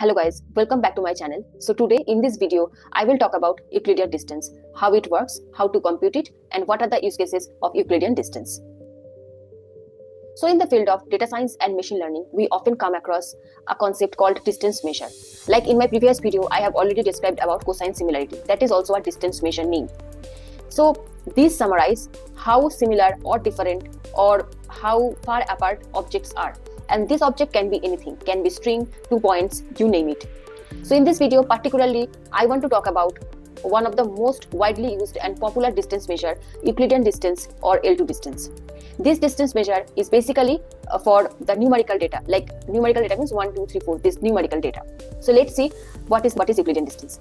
Hello guys, welcome back to my channel. So today in this video, I will talk about Euclidean distance, how it works, how to compute it, and what are the use cases of Euclidean distance. So in the field of data science and machine learning, we often come across a concept called distance measure. Like in my previous video, I have already described about cosine similarity. That is also a distance measure name. So these summarize how similar or different or how far apart objects are. And this object can be anything, can be string, 2 points, you name it. So in this video particularly, I want to talk about one of the most widely used and popular distance measure, Euclidean distance or L2 distance. This distance measure is basically for the numerical data, like numerical data means 1, 2, 3, 4, this numerical data. So let's see what is Euclidean distance.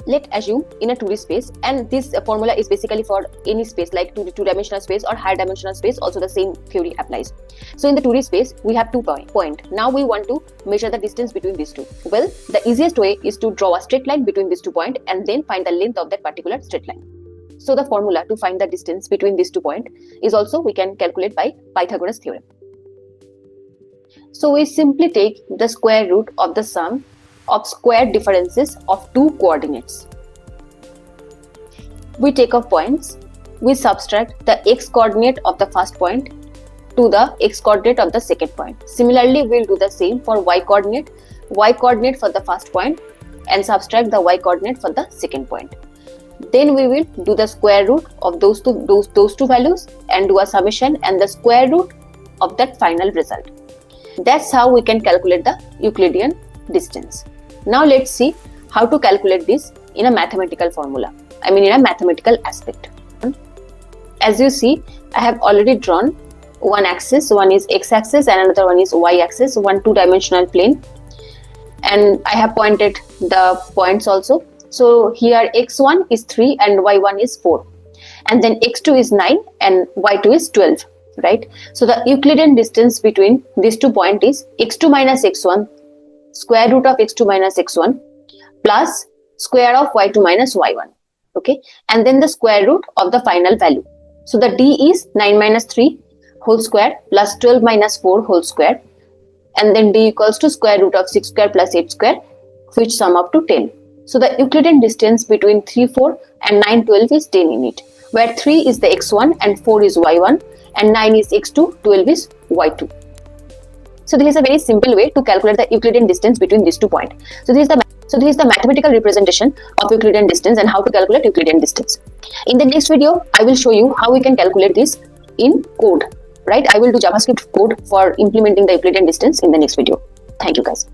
Let's assume in a 2D space, and this formula is basically for any space like two-dimensional space or higher dimensional space, also the same theory applies. So in the 2D space, we have 2 points. Now we want to measure the distance between these two. Well, the easiest way is to draw a straight line between these 2 points and then find the length of that particular straight line. So the formula to find the distance between these 2 points is also we can calculate by Pythagoras theorem. So we simply take the square root of the sum of square differences of 2 coordinates. We take off points, we subtract the x coordinate of the first point to the x coordinate of the second point. Similarly, we'll do the same for y coordinate for the first point and subtract the y coordinate for the second point. Then we will do the square root of those two values and do a summation and the square root of that final result. That's how we can calculate the Euclidean distance. Now let's see how to calculate this in a mathematical formula. In a mathematical aspect. As you see, I have already drawn one axis. One is x-axis and another one is y-axis, one two-dimensional plane. And I have pointed the points also. So here x1 is 3 and y1 is 4. And then x2 is 9 and y2 is 12. Right? So the Euclidean distance between these 2 points is x2 minus x1, square root of x2 minus x1 plus square of y2 minus y1. Okay, and then the square root of the final value. So the d is 9 minus 3 whole square plus 12 minus 4 whole square, and then d equals to square root of 6 square plus 8 square, which sum up to 10. So the Euclidean distance between 3, 4 and 9, 12 is 10 unit, where 3 is the x1 and 4 is y1 and 9 is x2, 12 is y2. So this is a very simple way to calculate the Euclidean distance between these 2 points. So this is the mathematical representation of Euclidean distance and how to calculate Euclidean distance. In the next video, I will show you how we can calculate this in code. Right? I will do JavaScript code for implementing the Euclidean distance in the next video. Thank you guys.